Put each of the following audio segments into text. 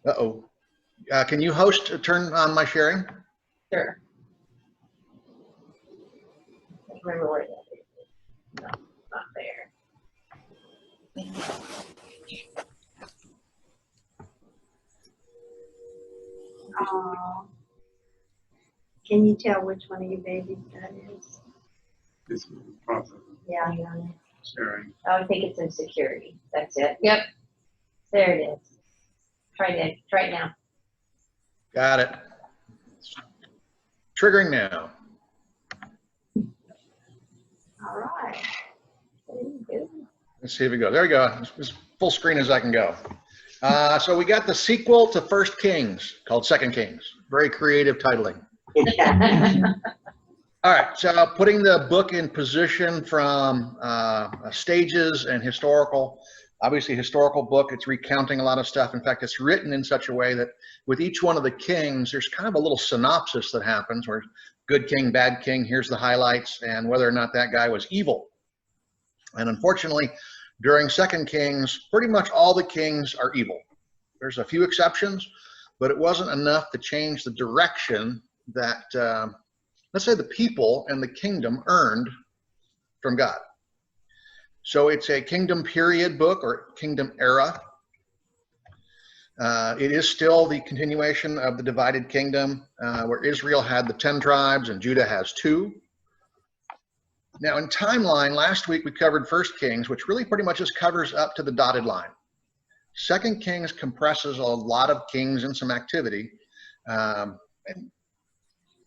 Uh-oh. Can you host turn on my sharing? Sure. Remember where that is. No, not there. Can you tell which one of your babies that is? This is the process of Yeah, sharing. I think it's in security. That's it. Yep. There it is. Try it now. Got it. Triggering now. All right. Let's see if we go. There we go. As full screen as I can go. So we got the sequel to First Kings called Second Kings. Very creative titling. All right, so putting the book in position from stages and historical. Obviously, historical book, it's recounting a lot of stuff. In fact, it's written in such a way that with each one of the kings, there's kind of a little synopsis that happens where good king, bad king, here's the highlights, and whether or not that guy was evil. And unfortunately, during Second Kings, pretty much all the kings are evil. There's a few exceptions, but it wasn't enough to change the direction that, let's say, the people and the kingdom earned from God. So it's a kingdom period book or kingdom era. It is still the continuation of the divided kingdom where Israel had the 10 tribes and Judah has 2. Now in timeline, last week we covered First Kings, which really pretty much just covers up to the dotted line. Second Kings compresses a lot of kings and some activity. And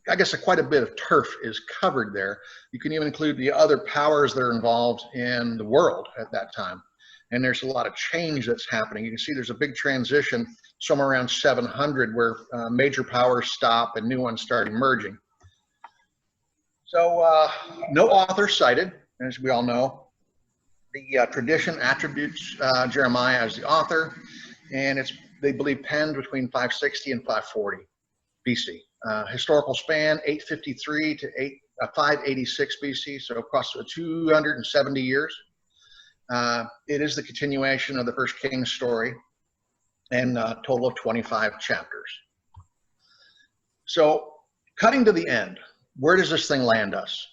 I guess quite a bit of turf is covered there. You can even include the other powers that are involved in the world at that time. And there's a lot of change that's happening. You can see there's a big transition somewhere around 700 where major powers stop and new ones start emerging. So no author cited, as we all know. The tradition attributes Jeremiah as the author, and it's, they believe, penned between 560 and 540 BC. Historical span 853 to 586 BC, so across 270 years. It is the continuation of the First Kings story, and a total of 25 chapters. So cutting to the end, where does this thing land us?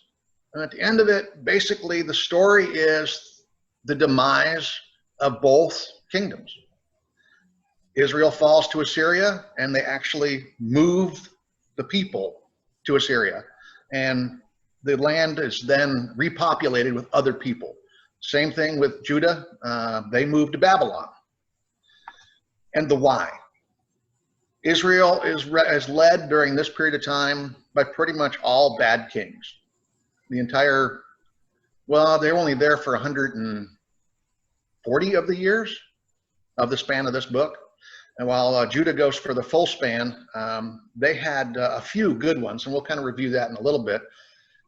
And at the end of it, basically the story is the demise of both kingdoms. Israel falls to Assyria, and they actually move the people to Assyria, and the land is then repopulated with other people. Same thing with Judah. They moved to Babylon. And the why. Israel is led during this period of time by pretty much all bad kings. The entire, well, they're only there for 140 of the years of the span of this book. And while Judah goes for the full span, they had a few good ones, and we'll kind of review that in a little bit.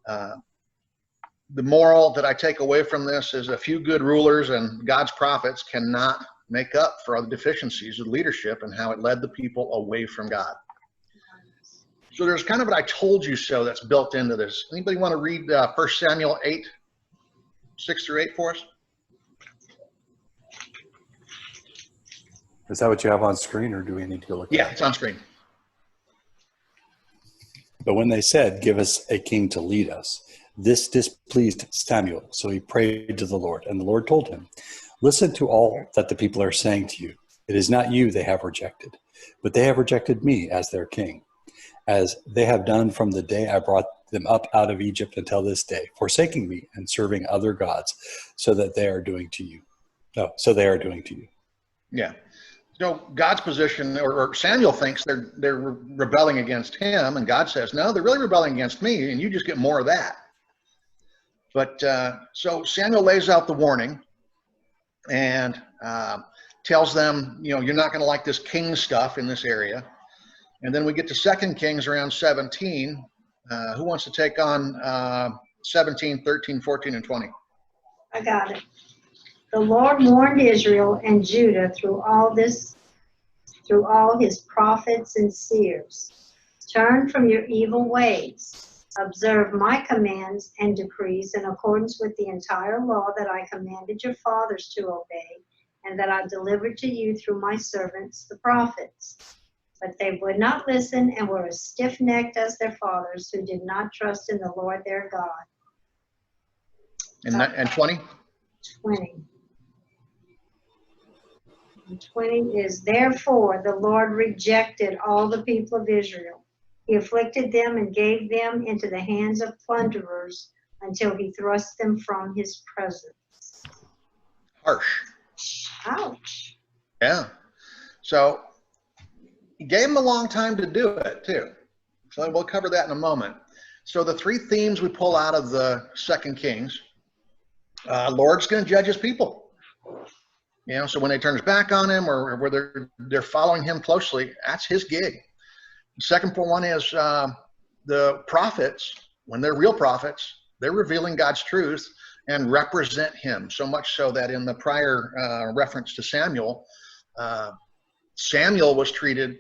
The moral that I take away from this is a few good rulers and God's prophets cannot make up for other deficiencies of leadership and how it led the people away from God. So there's kind of what I told you so that's built into this. Anybody want to read 1 Samuel 8, 6 through 8 for us? Is that what you have on screen, or do we need to look at it? Yeah, it's on screen. But when they said, "Give us a king to lead us," this displeased Samuel. So he prayed to the Lord, and the Lord told him, "Listen to all that the people are saying to you. It is not you they have rejected, but they have rejected me as their king, as they have done from the day I brought them up out of Egypt until this day, forsaking me and serving other gods, so that they are doing to you. So they are doing to you." Yeah. So God's position, or Samuel thinks they're rebelling against him, and God says, no, they're really rebelling against me, and you just get more of that. But so Samuel lays out the warning and tells them, you know, you're not going to like this king stuff in this area. And then we get to 2 Kings around 17. Who wants to take on 17, 13, 14, and 20? I got it. The Lord warned Israel and Judah through all his prophets and seers. Turn from your evil ways. Observe my commands and decrees in accordance with the entire law that I commanded your fathers to obey, and that I delivered to you through my servants, the prophets. But they would not listen and were as stiff-necked as their fathers, who did not trust in the Lord their God. And 20? 20. And 20 is, therefore the Lord rejected all the people of Israel. He afflicted them and gave them into the hands of plunderers until he thrust them from his presence. Harsh. Ouch. Yeah. So he gave them a long time to do it too. So we'll cover that in a moment. So the three themes we pull out of the 2 Kings, Lord's going to judge his people. You know, so when he turns back on him or whether they're following him closely, that's his gig. The second one is the prophets, when they're real prophets, they're revealing God's truth and represent him, so much so that in the prior reference to Samuel, Samuel was treated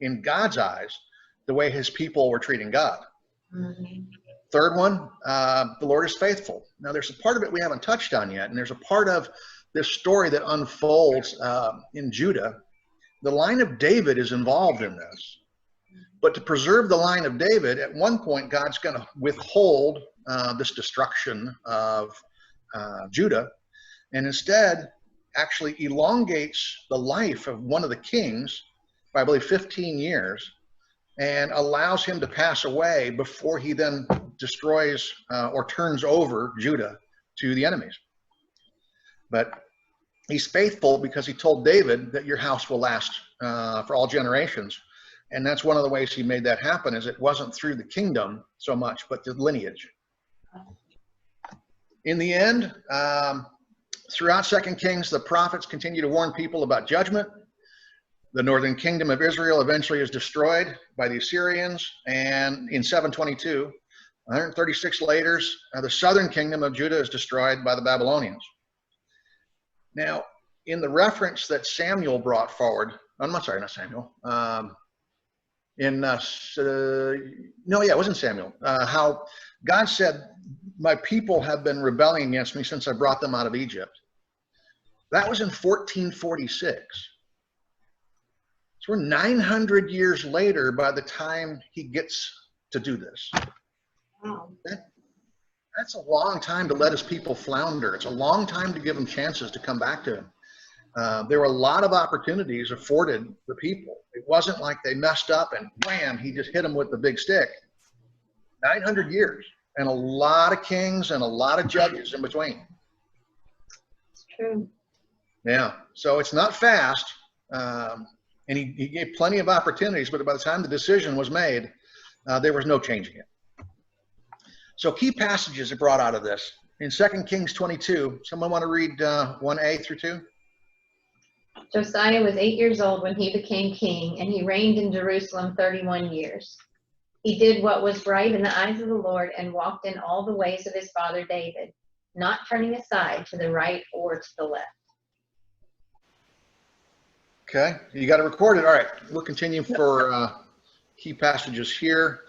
in God's eyes the way his people were treating God. Mm-hmm. Third one, the Lord is faithful. Now there's a part of it we haven't touched on yet, and there's a part of this story that unfolds in Judah. The line of David is involved in this. But to preserve the line of David, at one point, God's going to withhold this destruction of Judah, and instead actually elongates the life of one of the kings by, I believe, 15 years, and allows him to pass away before he then destroys or turns over Judah to the enemies. But he's faithful because he told David that your house will last for all generations. And that's one of the ways he made that happen, is it wasn't through the kingdom so much, but the lineage. In the end, throughout 2 Kings, the prophets continue to warn people about judgment. The northern kingdom of Israel eventually is destroyed by the Assyrians. And in 722, 136 later, the southern kingdom of Judah is destroyed by the Babylonians. Now, in the reference that Samuel brought forward, I'm sorry, not Samuel, it wasn't Samuel. How God said, my people have been rebelling against me since I brought them out of Egypt. That was in 1446. So we're 900 years later by the time he gets to do this. Wow. That's a long time to let his people flounder. It's a long time to give them chances to come back to him. There were a lot of opportunities afforded the people. It wasn't like they messed up and wham, he just hit them with the big stick. 900 years and a lot of kings and a lot of judges in between. It's true. Yeah, so it's not fast. And he gave plenty of opportunities, but by the time the decision was made, there was no changing it. So key passages are brought out of this. In 2 Kings 22, someone want to read 1a through 2? Josiah was 8 years old when he became king, and he reigned in Jerusalem 31 years. He did what was right in the eyes of the Lord and walked in all the ways of his father David, not turning aside to the right or to the left. Okay, you got it recorded. All right, we'll continue for key passages here.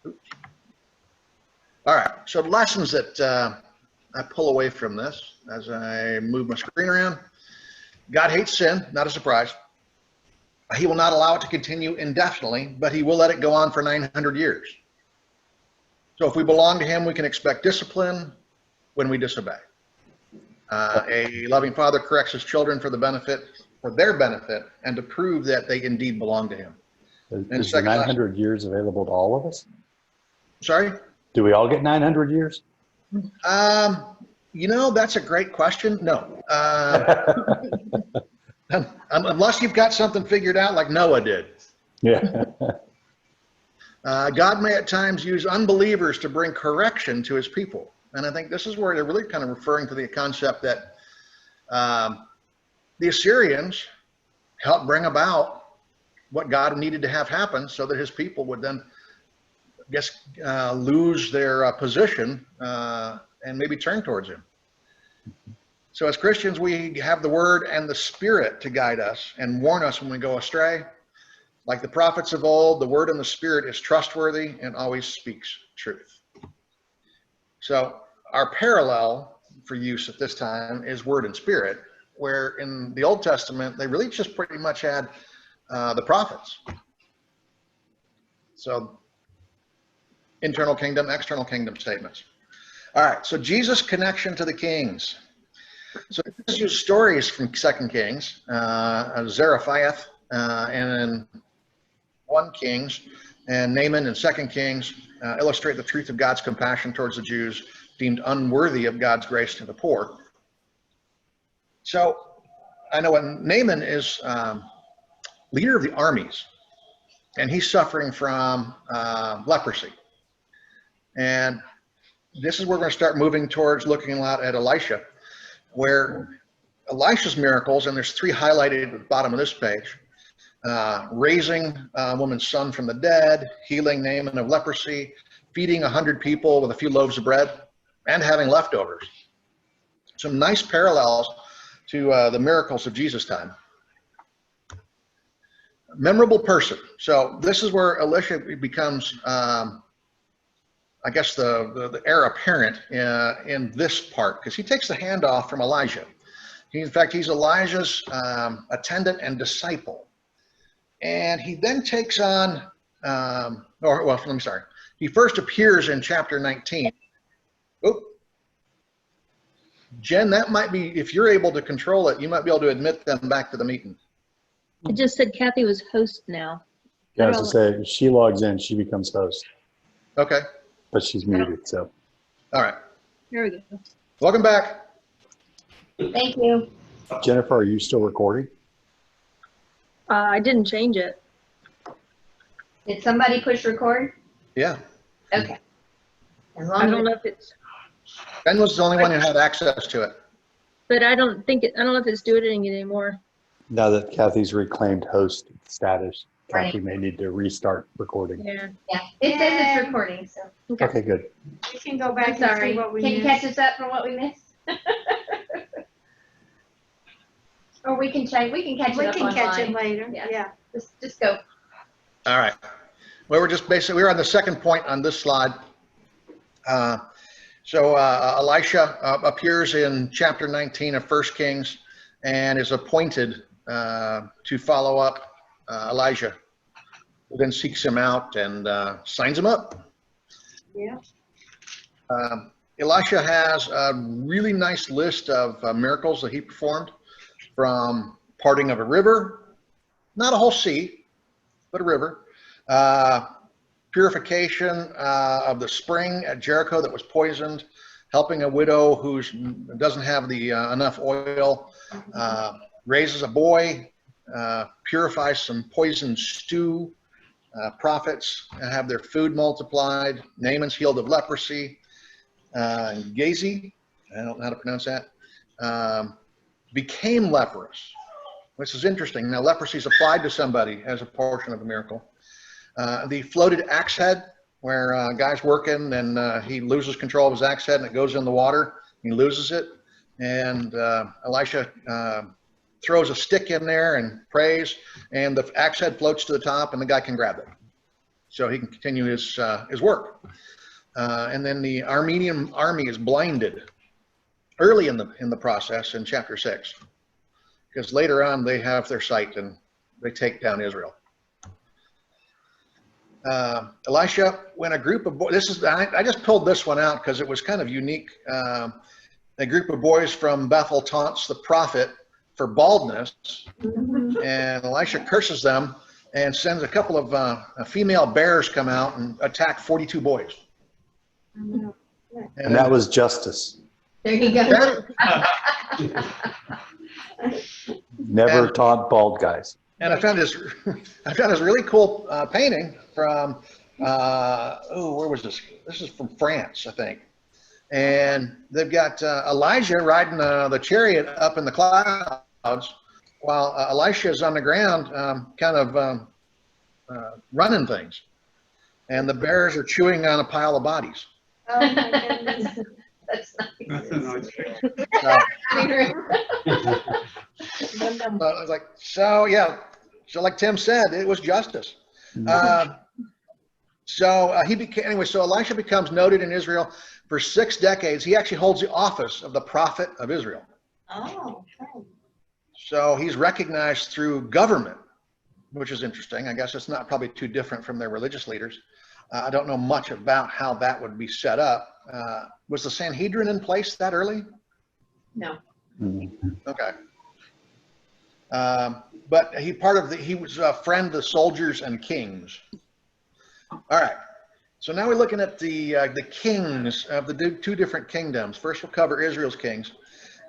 Oops. All right, so lessons that I pull away from this as I move my screen around. God hates sin, not a surprise. He will not allow it to continue indefinitely, but he will let it go on for 900 years. So if we belong to him, we can expect discipline when we disobey. A loving father corrects his children for their benefit, and to prove that they indeed belong to him. Is the 900 years available to all of us? Sorry? Do we all get 900 years? You know, that's a great question. No. Unless you've got something figured out like Noah did. Yeah. God may at times use unbelievers to bring correction to his people. And I think this is where they're really kind of referring to the concept that the Assyrians helped bring about what God needed to have happen so that his people would then, I guess, lose their position and maybe turn towards him. So as Christians, we have the word and the spirit to guide us and warn us when we go astray. Like the prophets of old, the word and the spirit is trustworthy and always speaks truth. So our parallel for use at this time is Word and Spirit, where in the Old Testament, they really just pretty much had the prophets. So internal kingdom, external kingdom statements. All right, so Jesus' connection to the kings. So let's use stories from 2 Kings, Zarephath, and then 1 Kings, and Naaman in 2 Kings illustrate the truth of God's compassion towards the Jews deemed unworthy of God's grace to the poor. So I know when Naaman is leader of the armies, and he's suffering from leprosy. And this is where we're going to start moving towards looking a lot at Elisha, where Elisha's miracles, and there's 3 highlighted at the bottom of this page, raising a woman's son from the dead, healing Naaman of leprosy, feeding 100 people with a few loaves of bread, and having leftovers. Some nice parallels to the miracles of Jesus' time. Memorable person. So this is where Elisha becomes, I guess, the heir apparent in this part, because he takes the handoff from Elijah. In fact, he's Elijah's attendant and disciple. And he then takes on, he first appears in chapter 19. Oop. Jen, that might be, if you're able to control it, you might be able to admit them back to the meeting. It just said Kathy was host now. Yeah, as I say, if she logs in, she becomes host, Okay. but she's muted, so. All right. Here we go. Welcome back. Thank you. Jennifer, are you still recording? I didn't change it. Did somebody push record? Yeah. Okay. As long I as don't know if it's, Ben was the only one who had access to it. but I don't know if it's doing it anymore. Now that Kathy's reclaimed host status, Right. Kathy may need to restart recording. Yeah. Yeah, it says it's recording, so. Okay, good. We can go I'm back and sorry. see what we Can you missed. catch us up from what we missed? Or we can check, we can catch We it up can catch it online. later, Yeah. yeah. Just go. All right. Well, we're on the second point on this slide. So Elisha appears in chapter 19 of 1 Kings and is appointed to follow up Elijah, who then seeks him out and signs him up. Yeah. Elisha has a really nice list of miracles that he performed, from parting of a river, not a whole sea, but a river, purification of the spring at Jericho that was poisoned, helping a widow who doesn't have the enough oil, raises a boy, purifies some poisoned stew, prophets have their food multiplied, Naaman's healed of leprosy, Gehazi, I don't know how to pronounce that, became leprous, which is interesting. Now, leprosy is applied to somebody as a portion of the miracle. The floated axe head, where a guy's working and he loses control of his axe head and it goes in the water. He loses it. And Elisha throws a stick in there and prays, and the axe head floats to the top and the guy can grab it. So he can continue his work. And then the Armenian army is blinded early in the process in chapter 6, because later on they have their sight and they take down Israel. Elisha, when a group of boys, I just pulled this one out because it was kind of unique. A group of boys from Bethel taunts the prophet for baldness, and Elisha curses them and sends a couple of female bears come out and attack 42 boys. And that was justice. There you go. Never taunt bald guys. And I found this really cool painting from where was this? This is from France, I think. And they've got Elijah riding the chariot up in the clouds, while Elisha is on the ground, kind of running things, and the bears are chewing on a pile of bodies. Oh my goodness. That's nice. That's a nice picture. I was like, so yeah, so like Tim said, it was justice. So he became, anyway, so Elisha becomes noted in Israel for 6 decades. He actually holds the office of the prophet of Israel. Oh, okay. So he's recognized through government, which is interesting. I guess it's not probably too different from their religious leaders. I don't know much about how that would be set up. Was the Sanhedrin in place that early? No. Okay. But he was a friend of the soldiers and kings. All right. So now we're looking at the kings of the 2 different kingdoms. First, we'll cover Israel's kings.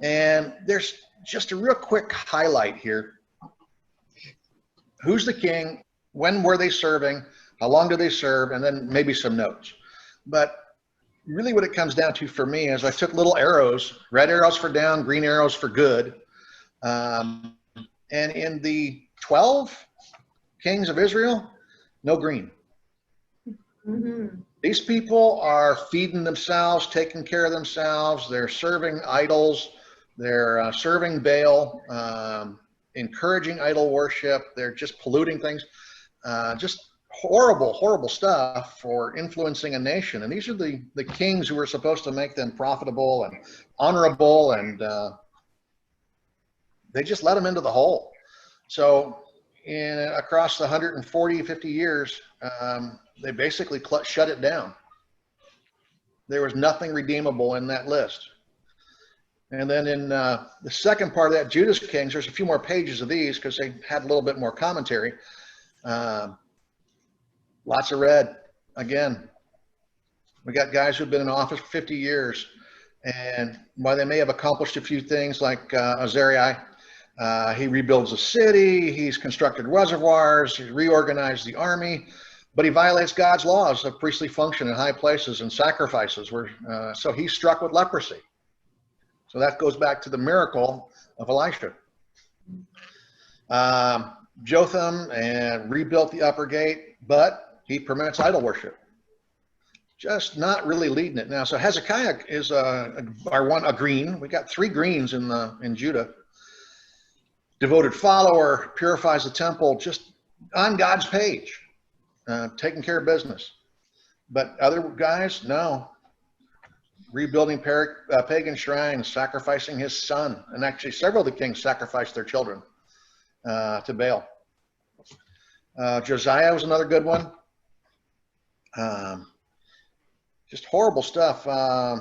And there's just a real quick highlight here. Who's the king? When were they serving? How long did they serve? And then maybe some notes. But really what it comes down to for me is I took little arrows, red arrows for down, green arrows for good. And in the 12 kings of Israel, no green. Mm-hmm. These people are feeding themselves, taking care of themselves. They're serving idols. They're serving Baal, encouraging idol worship. They're just polluting things. Just horrible, horrible stuff for influencing a nation. And these are the kings who were supposed to make them profitable and honorable, and they just let them into the hole. So across the 140, 50 years, they basically shut it down. There was nothing redeemable in that list. And then in the second part of that, Judah's kings, there's a few more pages of these because they had a little bit more commentary. Lots of red. Again, we got guys who've been in office for 50 years. And while they may have accomplished a few things like Azariah, he rebuilds a city, he's constructed reservoirs, he's reorganized the army, but he violates God's laws of priestly function in high places and sacrifices. So he's struck with leprosy. So that goes back to the miracle of Elisha. Jotham rebuilt the upper gate, but he permits idol worship. Just not really leading it now. So Hezekiah is a green. We got 3 greens in Judah. Devoted follower, purifies the temple, just on God's page, taking care of business. But other guys, no. Rebuilding pagan shrines, sacrificing his son. And actually several of the kings sacrificed their children to Baal. Josiah was another good one. Just horrible stuff. By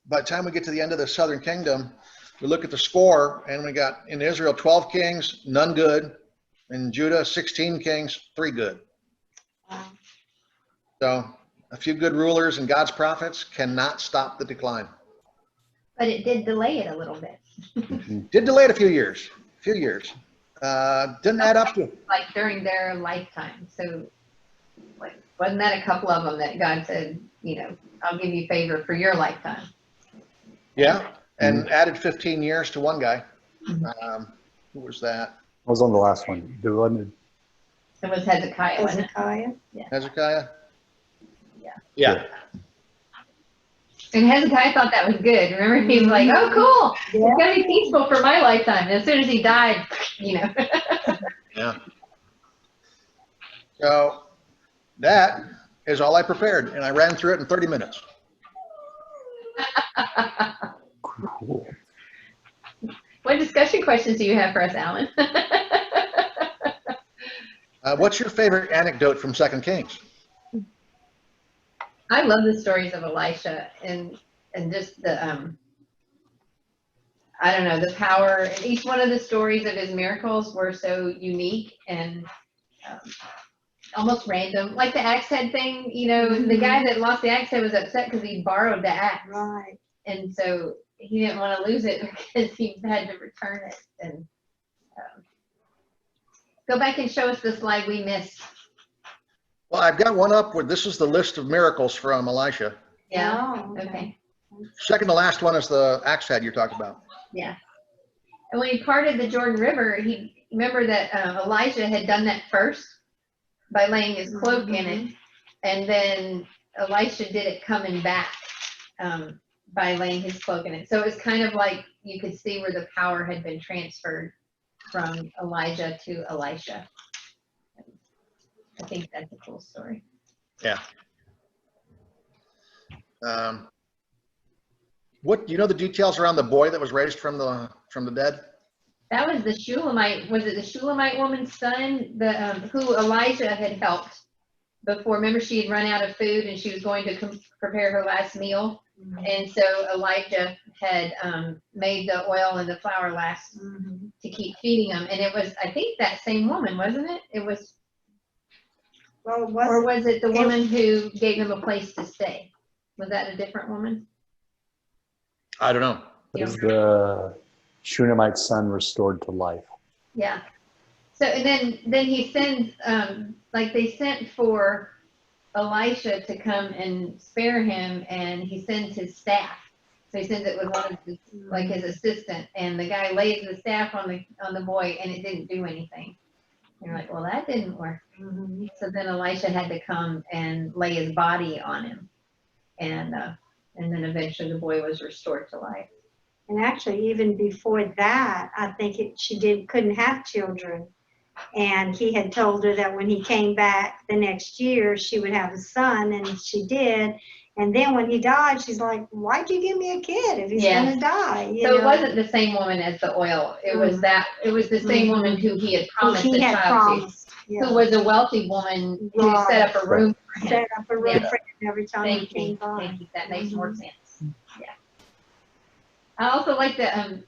the time we get to the end of the southern kingdom, we look at the score, and we got in Israel 12 kings, none good. In Judah, 16 kings, 3 good. Wow. So a few good rulers and God's prophets cannot stop the decline. But it did delay it a little bit. Did delay it a few years. Didn't add up to. Like during their lifetime. So like, wasn't that a couple of them that God said, I'll give you favor for your lifetime? Yeah, and added 15 years to one guy. Who was that? I was on the last one. It was Hezekiah, wasn't it? Hezekiah. Hezekiah? Yeah. Yeah. And Hezekiah thought that was good. Remember, he was like, oh, cool. It's going to be peaceful for my lifetime. And as soon as he died, Yeah. So that is all I prepared, and I ran through it in 30 minutes. Cool. What discussion questions do you have for us, Alan? What's your favorite anecdote from 2 Kings? I love the stories of Elisha and just the, I don't know, the power. Each one of the stories of his miracles were so unique and almost random. Like the axe head thing, the guy that lost the axe head was upset because he borrowed the axe. Right. And so he didn't want to lose it because he had to return it. And go back and show us the slide we missed. Well, I've got one up where this is the list of miracles from Elisha. Yeah. Oh, Okay. Second to last one is the axe head you talked about. Yeah. And when he parted the Jordan River, remember that Elijah had done that first by laying his cloak in it. And then Elisha did it coming back by laying his cloak in it. So it was kind of like you could see where the power had been transferred from Elijah to Elisha. I think that's a cool story. Yeah. What do you know the details around the boy that was raised from the dead? That was the Shulamite. Was it the Shulamite woman's son? Who Elijah had helped before. Remember, she had run out of food and she was going to prepare her last meal. And so Elijah had made the oil and the flour last to keep feeding them. And it was, I think, that same woman, wasn't it? It was. Well, Or was it the woman who gave him a place to stay? Was that a different woman? I don't know. Is the Shunammite's son restored to life? Yeah. So and then he sends like they sent for Elisha to come and spare him, and he sends his staff. So he sends it with one of his, like his assistant, and the guy lays the staff on the boy, and it didn't do anything. And you're like, well, that didn't work. So then Elisha had to come and lay his body on him, and then eventually the boy was restored to life. And actually, even before that, I think she couldn't have children. And he had told her that when he came back the next year, she would have a son, and she did. And then when he died, she's like, why'd you give me a kid if he's going to die? So it wasn't the same woman as the oil. It was it was the same woman who he had promised a child to, who was a wealthy woman who set up a room for him. Set up a room for him every time he Thank came you. by. Thank you. That makes more sense. Yeah. I also like the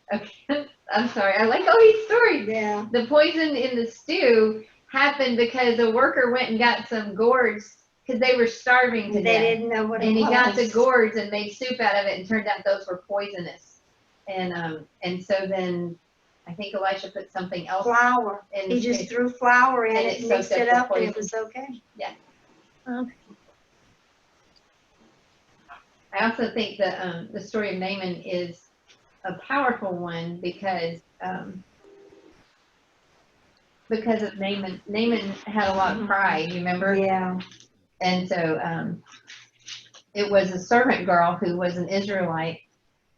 I'm sorry. I like all these stories. Yeah. The poison in the stew happened because a worker went and got some gourds because they were starving to death. They didn't know what it was. And he got the gourds and made soup out of it, and turned out those were poisonous. And so then I think Elisha put something else. Flour. He just threw flour in it, mixed it up, and it was okay. Yeah. Okay. I also think the story of Naaman is a powerful one because of Naaman. Naaman had a lot of pride, you remember? Yeah. And so it was a servant girl who was an Israelite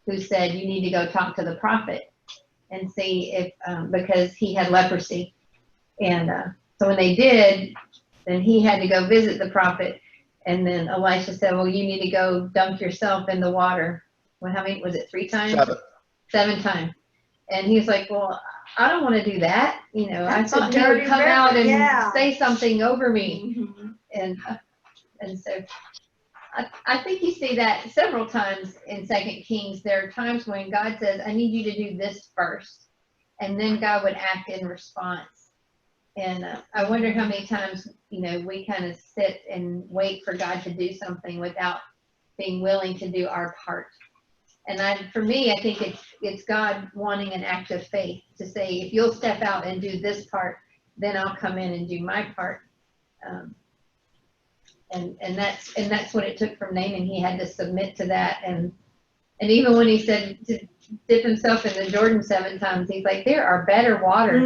who said, you need to go talk to the prophet and see if, because he had leprosy. And so when they did, then he had to go visit the prophet. And then Elisha said, well, you need to go dunk yourself in the water. Well, how many, was it 3 times? 7 times. And he was like, well, I don't want to do that. You know, That's I thought he would come out and say something over me. And so I think you see that several times in 2 Kings. There are times when God says, I need you to do this first. And then God would act in response. And I wonder how many times, you know, we kind of sit and wait for God to do something without being willing to do our part. And for me, I think it's God wanting an act of faith to say, if you'll step out and do this part, then I'll come in and do my part. And that's what it took from Naaman. He had to submit to that. And even when he said to dip himself in the Jordan 7 times, he's like, there are better water.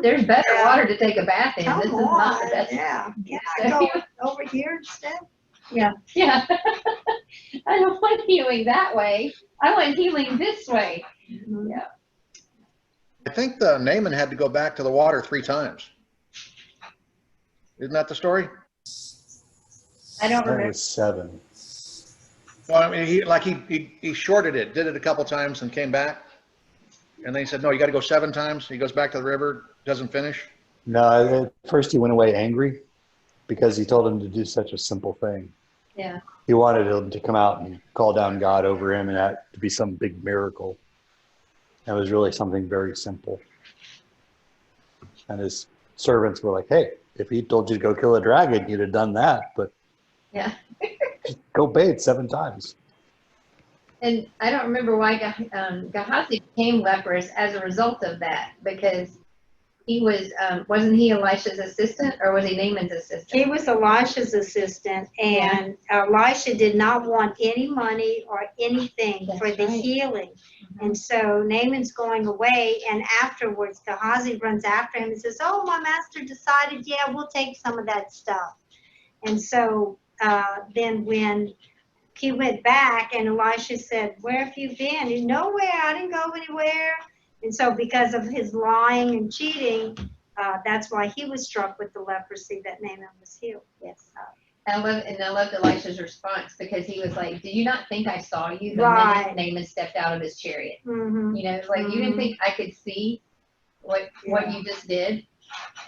There's better water to take a bath in. This is not the best. Yeah. Can I go over here instead? Yeah. I don't want healing that way. I want healing this way. Yeah. I think the Naaman had to go back to the water 3 times. Isn't that the story? I don't That remember. was 7. Well, I mean, he shorted it, did it a couple times and came back. And then he said, no, you got to go 7 times. He goes back to the river, doesn't finish. No, at first he went away angry because he told him to do such a simple thing. Yeah. He wanted him to come out and call down God over him and that to be some big miracle. That was really something very simple. And his servants were like, hey, if he told you to go kill a dragon, you'd have done that. But Yeah. just go bathe 7 times. And I don't remember why Gehazi became leprous as a result of that, because he was, wasn't he Elisha's assistant, or was he Naaman's assistant? He was Elisha's assistant, and Elisha did not want any money or anything for the healing. And so Naaman's going away, and afterwards Gehazi runs after him and says, oh, my master decided, yeah, we'll take some of that stuff. And so then when he went back and Elisha said, where have you been? And nowhere, I didn't go anywhere. And so because of his lying and cheating, that's why he was struck with the leprosy that Naaman was healed. Yes. I loved Elisha's response, because he was like, "Do you not think I saw you the Right. minute Naaman stepped out of his chariot? Mhm. You know, it's like, you didn't think I could see what you just did?"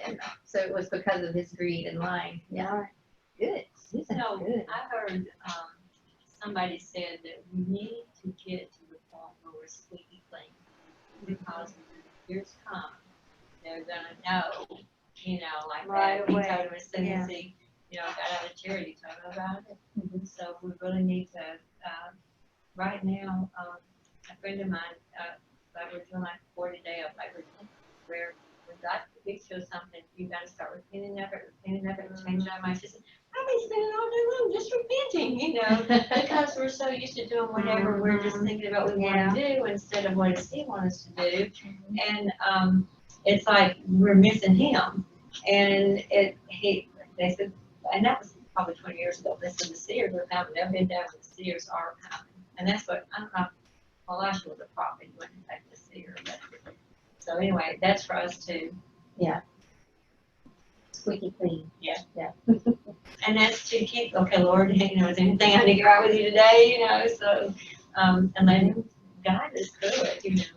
And so it was because of his greed and lying. Yeah, Right. good. Susan, No, good. I heard, somebody said that we need to get to the point where we're squeaky clean. Because when the years come, they're gonna know, like Right that. We away. told him as soon Yeah. as he, got out of charity, told him about it. So we really need to, right now, a friend of mine, like we're doing like 40-day of like where we got to fix you something, you gotta start repenting of it, and changing our minds. She said, I've been spending all day long just repenting, because we're so used to doing whatever we're just thinking about what we want to do instead of what does he want us to do. And it's like we're missing him. And they said, and that was probably 20 years ago. They said the seers are coming. They've been down with the seers are coming. And that's what, I don't know, Elisha was a prophet, he wasn't like the seer. But, so anyway, that's for us too. Squeaky clean. And that's to keep, okay, Lord, is there anything I need to get right with you today, so, and let him guide us through it,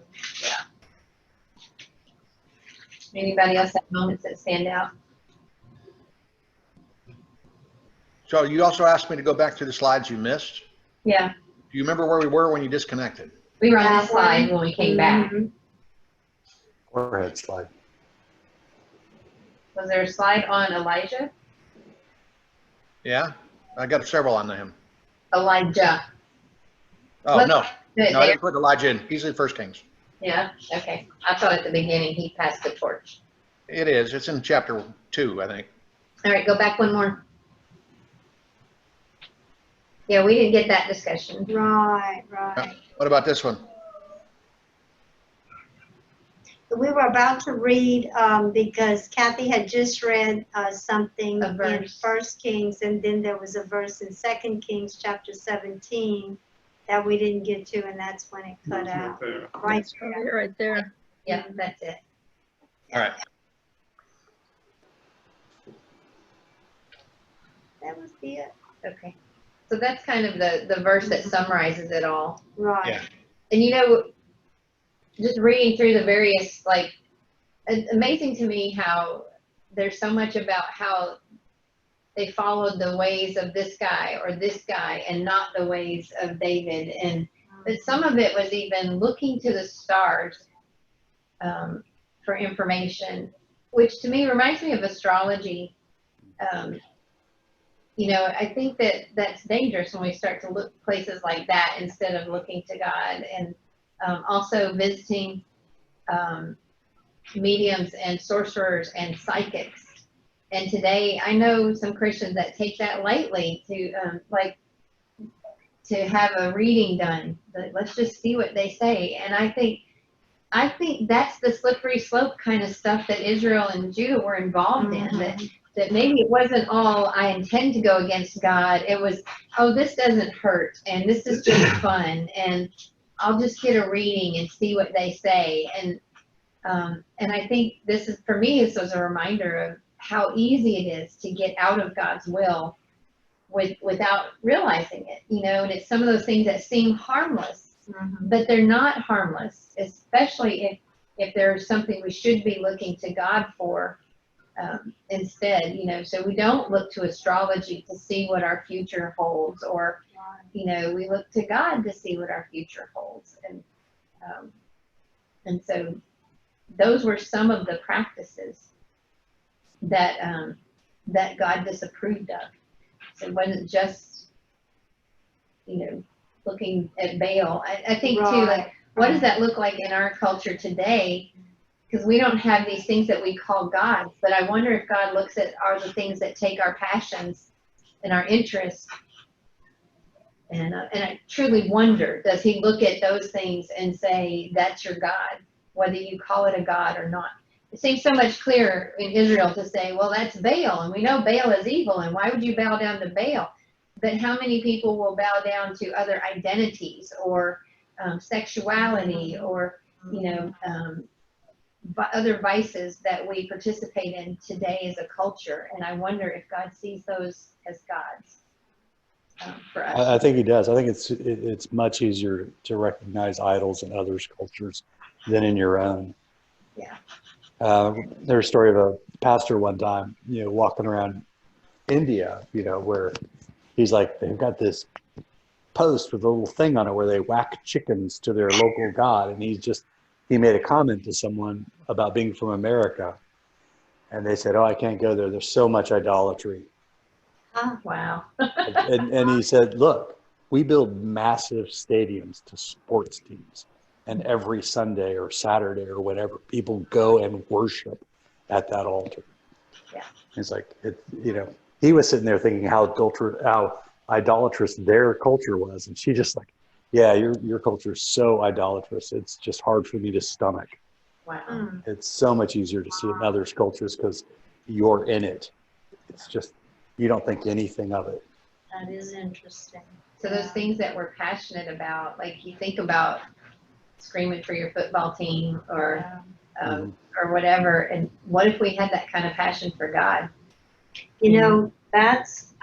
Anybody else have moments that stand out? So you also asked me to go back to the slides you missed. Yeah, Do you remember where we were when you disconnected? we were on That this slide one. when we came back. Mhm. Go ahead, slide. Was there a slide on Elijah? Yeah, I got several on him. Elijah. Oh, What- no, There. I didn't put Elijah in. He's in 1 Kings. Yeah, okay. I thought at the beginning he passed the torch. It is. It's in chapter 2, I think. All right, go back one more. Yeah, we didn't get that discussion. Right. What about this one? We were about to read, because Kathy had just read something A in verse. 1 Kings, and then there was a verse in 2 Kings chapter 17 that we didn't get to, and that's when it cut That's right out. there. Right That's probably it right there. Yeah, that's it. All right. That was it. Okay. So that's kind of the verse that summarizes it all. Right. Yeah. And just reading through the various, like, it's amazing to me how there's so much about how they followed the ways of this guy or this guy and not the ways of David. And but some of it was even looking to the stars for information, which to me reminds me of astrology. I think that's dangerous when we start to look places like that instead of looking to God. And also visiting mediums and sorcerers and psychics. And today I know some Christians that take that lightly to have a reading done. Let's just see what they say. And I think that's the slippery slope kind of stuff that Israel and Judah were involved in. That maybe it wasn't all I intend to go against God. It was, oh, this doesn't hurt and this is just fun and I'll just get a reading and see what they say. And I think for me, this was a reminder of how easy it is to get out of God's will without realizing it, and it's some of those things that seem harmless, but they're not harmless, especially if there's something we should be looking to God for instead, so we don't look to astrology to see what our future holds, or, we look to God to see what our future holds. And so those were some of the practices that God disapproved of. So it wasn't just, looking at Baal. I think too, like, what does that look like in our culture today? Because we don't have these things that we call gods, but I wonder if God looks at the things that take our passions and our interests. And I truly wonder, does he look at those things and say, that's your God, whether you call it a God or not? It seems so much clearer in Israel to say, well, that's Baal, and we know Baal is evil, and why would you bow down to Baal? But how many people will bow down to other identities or sexuality or, other vices that we participate in today as a culture. And I wonder if God sees those as gods for us. I think he does. I think it's much easier to recognize idols in others' cultures than in your own. Yeah. There's a story of a pastor one time, walking around India, where he's like, they've got this post with a little thing on it where they whack chickens to their local god, and he made a comment to someone about being from America, and they said, "Oh, I can't go there. There's so much idolatry." Wow. And he said, "Look, we build massive stadiums to sports teams, and every Sunday or Saturday or whatever, people go and worship at that altar." Yeah. It's like, he was sitting there thinking how idolatrous their culture was, and she just like, yeah, your culture is so idolatrous, it's just hard for me to stomach. Wow. It's so much easier to see it in others' cultures because you're in it. It's just, you don't think anything of it. That is interesting. So those things that we're passionate about, like you think about screaming for your football team or whatever, and what if we had that kind of passion for God?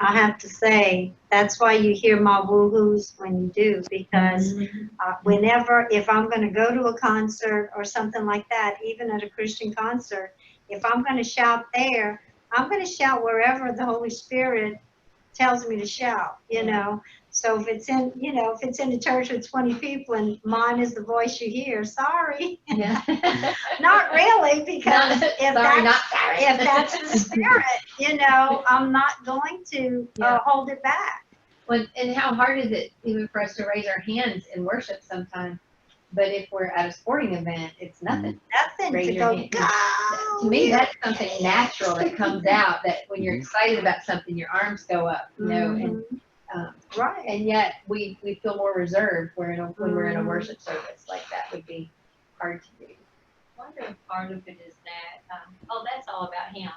I have to say, that's why you hear my woo-hoos when you do, because if I'm going to go to a concert or something like that, even at a Christian concert, if I'm going to shout there, I'm going to shout wherever the Holy Spirit tells me to shout, So if it's in a church with 20 people and mine is the voice you hear, sorry. Yeah. Not really, because if that's the spirit, I'm not going to hold it back. Well, and how hard is it even for us to raise our hands in worship sometimes? But if we're at a sporting event, it's nothing. Nothing Raise to your go, hand. go. To me, that's something natural that comes out, that when you're excited about something, your arms go up, and right. And yet we feel more reserved when we're in a worship service. Like that would be hard to do. I wonder if part of it is that, that's all about him.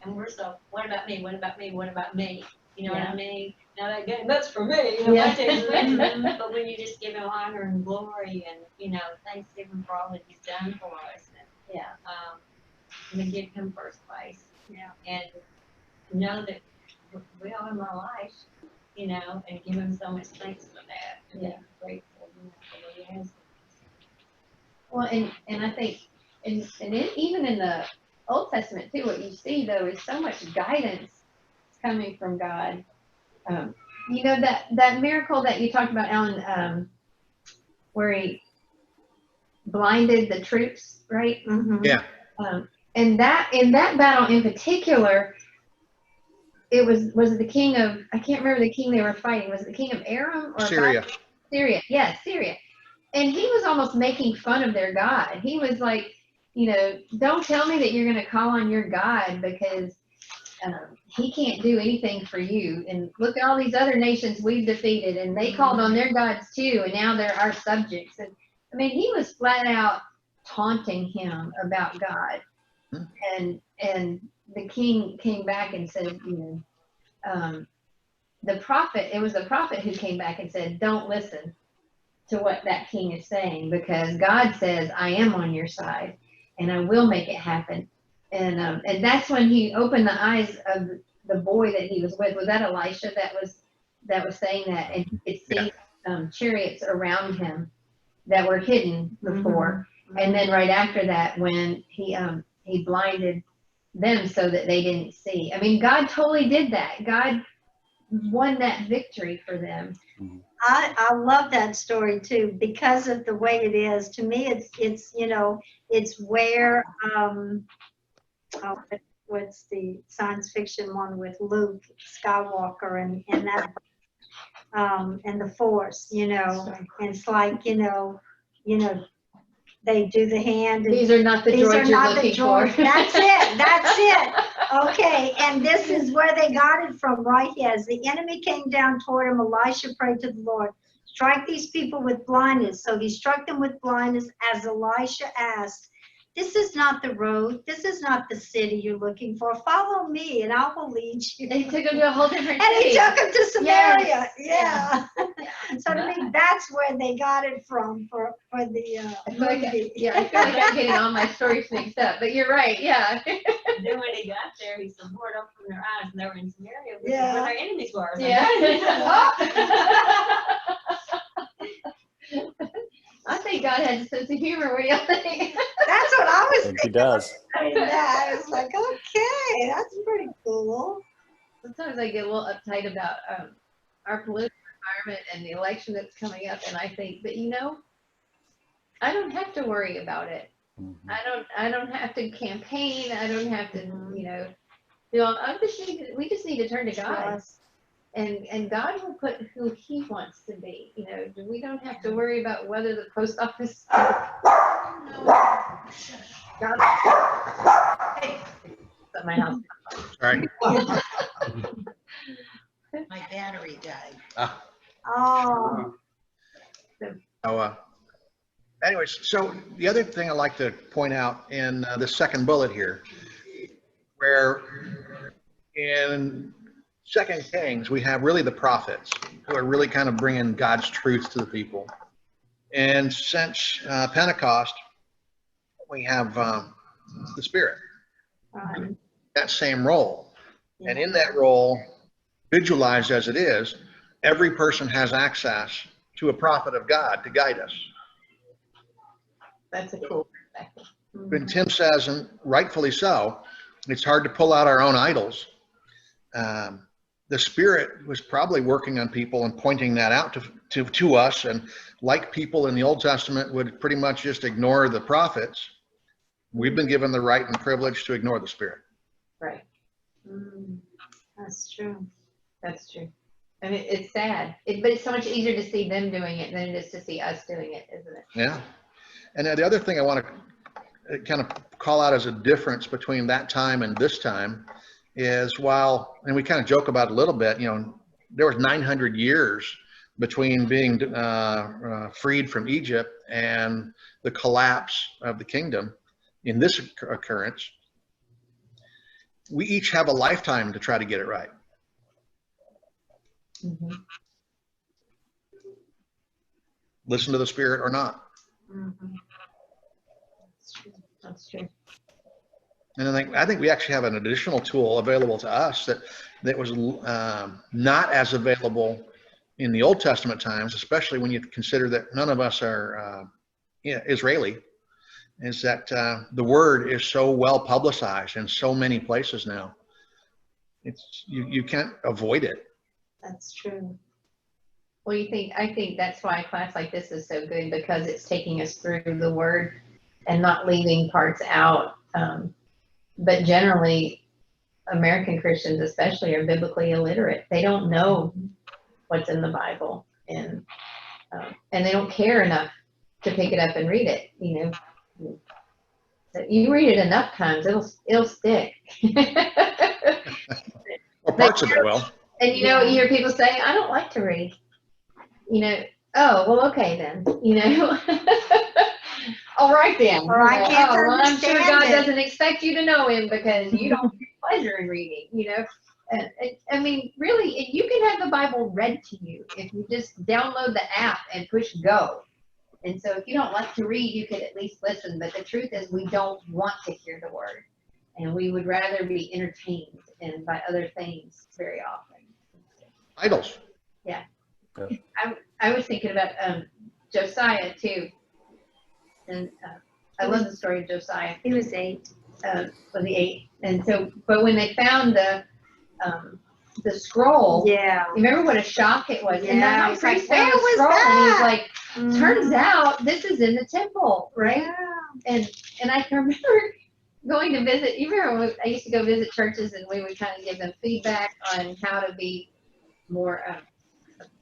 And we're so, what about me? What about me? What about me? You know what I mean? Now that game, that's for me. My team's winning. But when you just give him honor and glory and, thanksgiving for all that he's done for us. And, and give him first place. Yeah. And know that we owe him our life, and give him so much thanks for that. And be grateful, for what he has. Well, and I think, even in the Old Testament too, what you see though is so much guidance coming from God. That miracle that you talked about, Alan, where he blinded the troops, right? Mm-hmm. Yeah. And that in that battle in particular, it was it the king of, I can't remember the king they were fighting. Was it the king of Aram or Syria? Syria. Yes, Syria. And he was almost making fun of their God. He was like, don't tell me that you're going to call on your God because he can't do anything for you. And look at all these other nations we've defeated, and they called on their gods too, and now they're our subjects. And I mean, he was flat out taunting him about God. And the king came back and said, the prophet, it was the prophet who came back and said, don't listen to what that king is saying, because God says, I am on your side and I will make it happen. And that's when he opened the eyes of the boy that he was with. Was that Elisha that was saying that? And he could see chariots around him that were hidden before. Mm-hmm. And then right after that, when he blinded them so that they didn't see. I mean, God totally did that. God won that victory for them. I love that story too, because of the way it is. To me, it's where what's the science fiction one with Luke Skywalker and that and the Force, and it's like they do the hand. And these are not the George you're looking for. That's it. Okay, and this is where they got it from, right? As the enemy came down toward him, Elisha prayed to the Lord, strike these people with blindness. So he struck them with blindness as Elisha asked. this is not the road. This is not the city you're looking for. Follow me and I will lead you. They took him to a whole different And he city. took him to Samaria. Yes. Yeah. So to me, that's where they got it from for the I feel like movie. I feel like I'm getting all my stories mixed up, but you're right, yeah. Then when he got there, he said, Lord, open their eyes, and they were in Samaria, which is Yeah. where their enemies were. So Yeah. that- I think God has a sense of humor. What do you think? That's what I I was think he thinking. does. That. I was like, okay, that's pretty cool. Sometimes I get a little uptight about our political environment and the election that's coming up, and I think, but I don't have to worry about it. Mhm. I don't have to campaign. I don't have to, we just need to turn to God. Trust. And God will put who He wants to be. We don't have to worry about whether the post office. God. Hey, it's at my house. All right. My battery died. Oh, So, anyways, so the other thing I'd like to point out in the second bullet here, where in Second Kings, we have really the prophets who are really kind of bringing God's truth to the people. And since Pentecost, we have the Spirit, right. that same role. And in that role, visualized as it is, every person has access to a prophet of God to guide us. That's a cool perspective. When Tim says, and rightfully so, it's hard to pull out our own idols. The Spirit was probably working on people and pointing that out to us. And like people in the Old Testament would pretty much just ignore the prophets, we've been given the right and privilege to ignore the Spirit. Right. That's true. That's true. And it's sad. But it's so much easier to see them doing it than it is to see us doing it, isn't it? Yeah. And the other thing I want to kind of call out as a difference between that time and this time is and we kind of joke about it a little bit, there was 900 years between being freed from Egypt and the collapse of the kingdom in this occurrence. We each have a lifetime to try to get it right. Mm-hmm. Listen to the Spirit or not. Mm-hmm. That's true. And I think we actually have an additional tool available to us that was not as available in the Old Testament times, especially when you consider that none of us are Israeli, is that the word is so well publicized in so many places now. You can't avoid it. That's true. Well, I think that's why a class like this is so good, because it's taking us through the word and not leaving parts out. But generally, American Christians especially are biblically illiterate. They don't know what's in the Bible, and they don't care enough to pick it up and read it. You read it enough times, it'll stick. Or parts of it will. And you hear people say, I don't like to read. Oh, well, okay then. All right then. Or I can't well, I'm sure understand God it. doesn't expect you to know Him because you don't take pleasure in reading. And I mean, really, you can have the Bible read to you if you just download the app and push go. And so if you don't like to read, you could at least listen. But the truth is, we don't want to hear the word, and we would rather be entertained and by other things very often. Idols. Yeah. Yeah. I was thinking about Josiah too, and I love the story of Josiah. He was 8. For the 8, and so, but when they found the scroll, Yeah. you remember what a shock it was. And the Yeah, high he's like, priest found "Where the was scroll, and he's that?" like, turns out this is in the temple, right? Yeah. And I can remember going to visit. You remember when I used to go visit churches, and we would kind of give them feedback on how to be more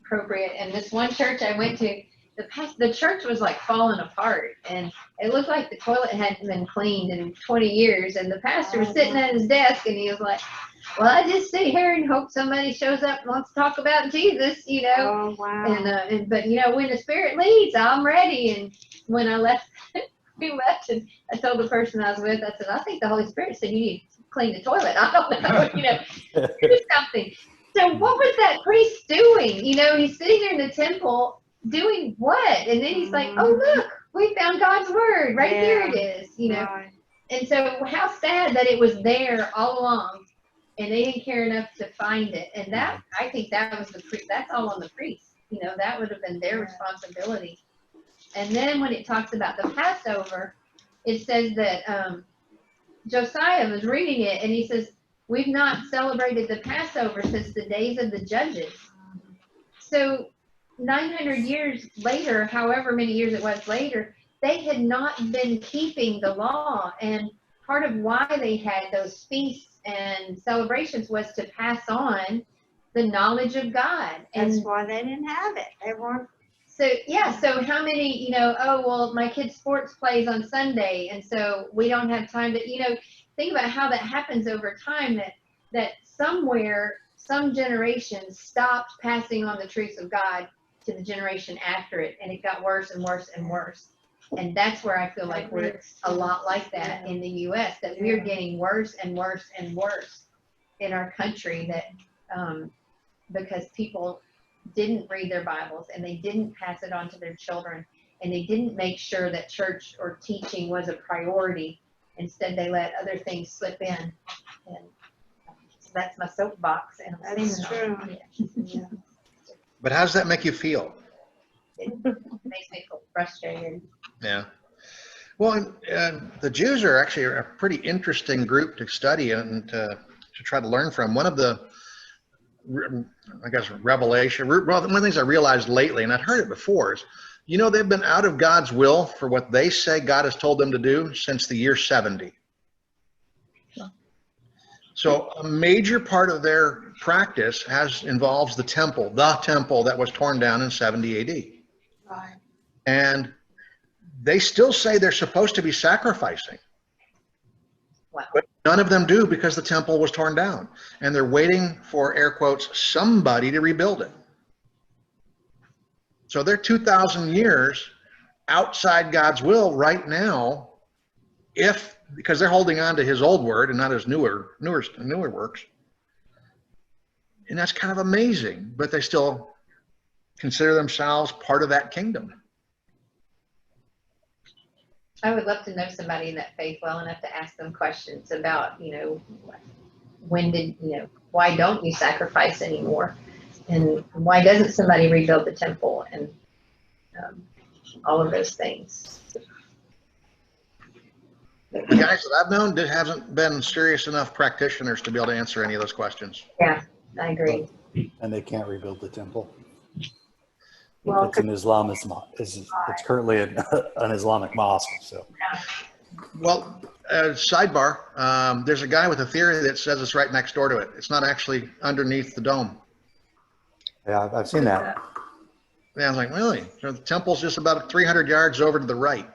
appropriate. And this one church I went to, the church was like falling apart, and it looked like the toilet hadn't been cleaned in 20 years. And the pastor was sitting at his desk, and he was like, well, I just sit here and hope somebody shows up and wants to talk about Jesus, Oh, wow. but when the Spirit leads, I'm ready. And when I left we left, and I told the person I was with, I said, I think the Holy Spirit said you need to clean the toilet. I don't know, do something. So what was that priest doing? He's sitting there in the temple doing what? And then he's like, oh, look, we found God's word. Right here it is, Right. And so how sad that it was there all along, and they didn't care enough to find it. And that, I think that was that's all on the priest. That would have been their responsibility. And then when it talks about the Passover, it says that Josiah was reading it, and he says, we've not celebrated the Passover since the days of the judges. So 900 years later, however many years it was later, they had not been keeping the law. And part of why they had those feasts and celebrations was to pass on the knowledge of God. That's And why they didn't have it. They weren't. so, yeah, so how many, oh, well, my kid's sports plays on Sunday, and so we don't have time to, think about how that happens over time, that somewhere, some generation stopped passing on the truths of God to the generation after it, and it got worse and worse and worse. And that's where I feel like we're a lot like that in the U.S., that we're getting worse and worse and worse in our country, that because people didn't read their Bibles, and they didn't pass it on to their children, and they didn't make sure that church or teaching was a priority. Instead, they let other things slip in. And so that's my soapbox. And That's true. Yeah. But how does that make you feel? It makes me feel frustrated. Yeah. Well, the Jews are actually a pretty interesting group to study and to try to learn from. One of the, I guess, revelation, one of the things I realized lately, and I'd heard it before, is, they've been out of God's will for what they say God has told them to do since the year 70. So a major part of their practice involves the temple that was torn down in 70 AD. Right. And they still say they're supposed to be sacrificing. Wow. But none of them do, because the temple was torn down. And they're waiting for, air quotes, somebody to rebuild it. So they're 2,000 years outside God's will right now, because they're holding on to his old word and not his newer works. And that's kind of amazing, but they still consider themselves part of that kingdom. I would love to know somebody in that faith well enough to ask them questions about, why don't you sacrifice anymore? And why doesn't somebody rebuild the temple? And all of those things. The guys that I've known hasn't been serious enough practitioners to be able to answer any of those questions. Yeah, I agree. And they can't rebuild the temple. Well, It's an it's currently an Islamic mosque. So, Well, sidebar, there's a guy with a theory that says it's right next door to it. It's not actually underneath the dome. yeah, I've seen that. Yeah, I was like, really? So the temple's just about 300 yards over to the right.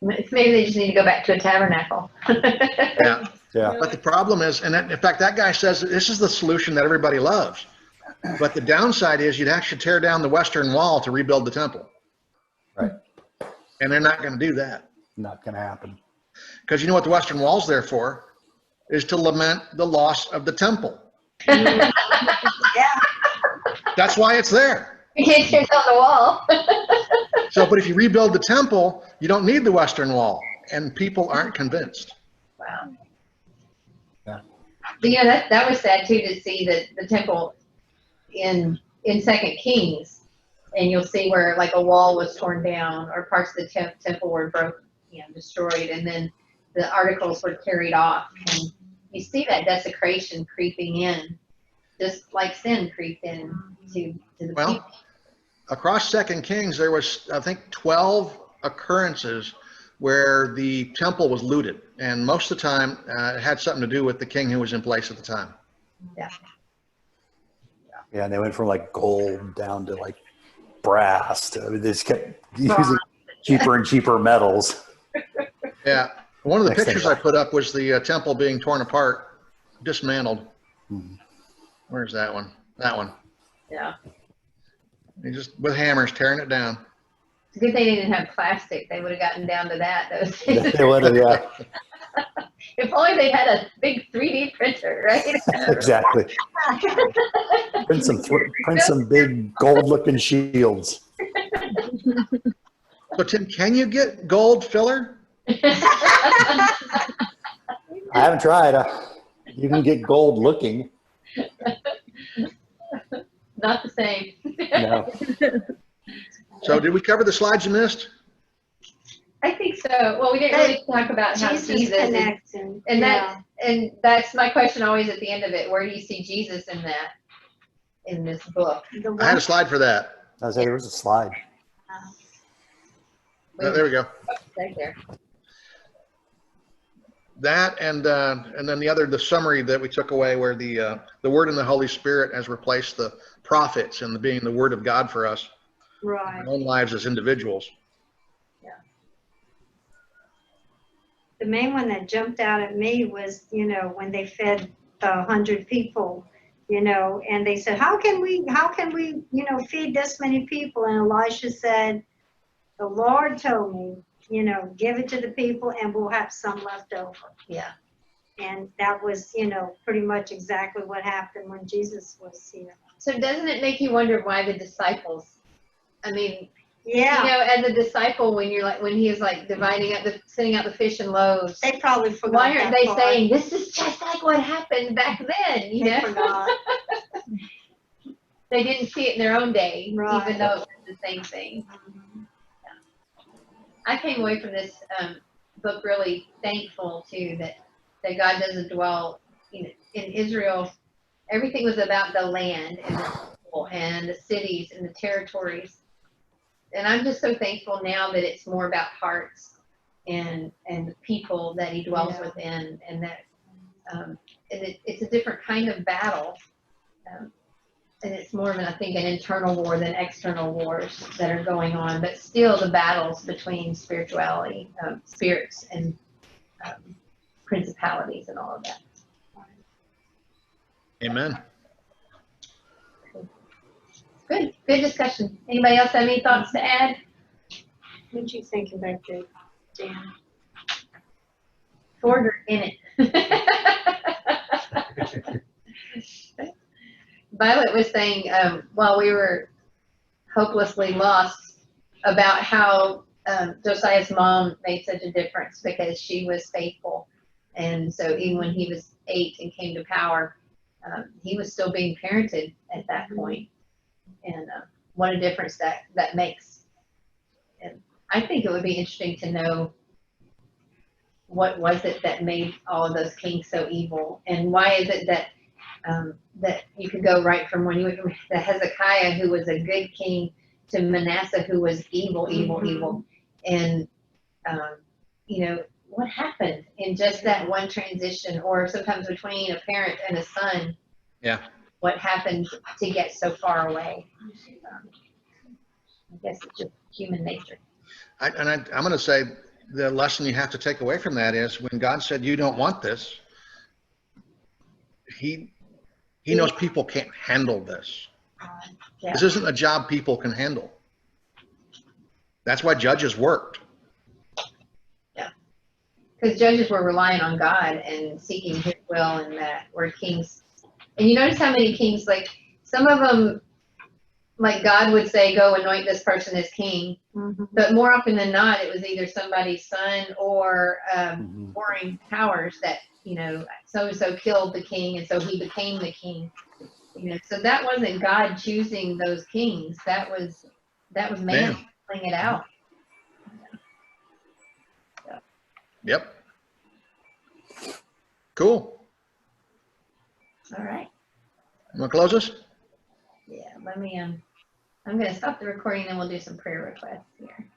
Maybe they just need to go back to a tabernacle. Yeah. Yeah. But the problem is, and in fact, that guy says that this is the solution that everybody loves. But the downside is you'd actually tear down the western wall to rebuild the temple. Right. And they're not going to do that. Not going to happen. Because you know what the western wall's there for? Is to lament the loss of the temple. yeah. That's why it's there. You can't tear down the wall. So, but if you rebuild the temple, you don't need the western wall. And people aren't convinced. Wow. Yeah. But that was sad too, to see the temple in 2 Kings, and you'll see where like a wall was torn down or parts of the temple were destroyed, and then the articles were carried off, and you see that desecration creeping in, just like sin creeped in to the people. Across 2 Kings, there was, I think, 12 occurrences where the temple was looted. And most of the time, it had something to do with the king who was in place at the time. Yeah. Yeah, and they went from like gold down to like brass. They just kept using cheaper and cheaper metals. Yeah. One of the Next pictures thing. I put up was the temple being torn apart, dismantled. Hmm. Where's that one? That one. Yeah. They just, with hammers, tearing it down. It's a good thing they didn't have plastic. They would have gotten down to that. Those days. They would have, yeah, If only they had a big 3D printer, right? exactly. Print some big gold-looking shields. So Tim, can you get gold filler? I haven't tried. You can get gold looking. Not the same. No. So did we cover the slides you missed? I think so. Well, we didn't really talk about how Jesus Jesus is, connects and that's my question always at the end of it. Where do you see Jesus in that, in this book? The I had a one, slide for that. I was saying there was a slide. There we go. Right there. That and then the summary that we took away, where the Word and the Holy Spirit has replaced the prophets and being the Word of God for us in right. our own lives as individuals. The main one that jumped out at me was, when they fed the 100 people, and they said, how can we, feed this many people? And Elisha said, the Lord told me, give it to the people and we'll have some left over. Yeah. And that was, pretty much exactly what happened when Jesus was here. So doesn't it make you wonder why the disciples, I mean, Yeah, as a disciple, when he was like sending out the fish and loaves, they probably forgot why aren't that they part. saying, this is just like what happened back then, They forgot. They didn't see it in their own day, Right. even though it was the same thing. I came away from this book really thankful too that God doesn't dwell in Israel. Everything was about the land and the people and the cities and the territories. And I'm just so thankful now that it's more about hearts and the people that He dwells within, and that it's a different kind of battle. And it's more of I think an internal war than external wars that are going on, but still the battles between spirituality, spirits, and principalities and all of that. Amen. Good discussion. Anybody else have any thoughts to add? What you thinking back there, Dan? Ford are in it. Violet was saying while we were hopelessly lost about how Josiah's mom made such a difference because she was faithful. And so even when he was 8 and came to power, he was still being parented at that point. And what a difference that makes. And I think it would be interesting to know what was it that made all of those kings so evil, and why is it that that you could go right from when you went from the Hezekiah, who was a good king, to Manasseh, who was evil, and what happened in just that one transition, or sometimes between a parent and a son. Yeah. What happened to get so far away? I guess it's just human nature. I'm going to say the lesson you have to take away from that is when God said you don't want this, He knows people can't handle this. Yeah. This isn't a job people can handle. That's why judges worked. Yeah. Because judges were relying on God and seeking His will, and that were kings. And you notice how many kings, like some of them, like God would say, go anoint this person as king. Mm-hmm. But more often than not, it was either somebody's son or warring powers that, so-and-so killed the king, and so he became the king. So that wasn't God choosing those kings. That was man playing it out. Yep. Cool. All right. You want to close this? Yeah, let me, I'm going to stop the recording and we'll do some prayer requests here.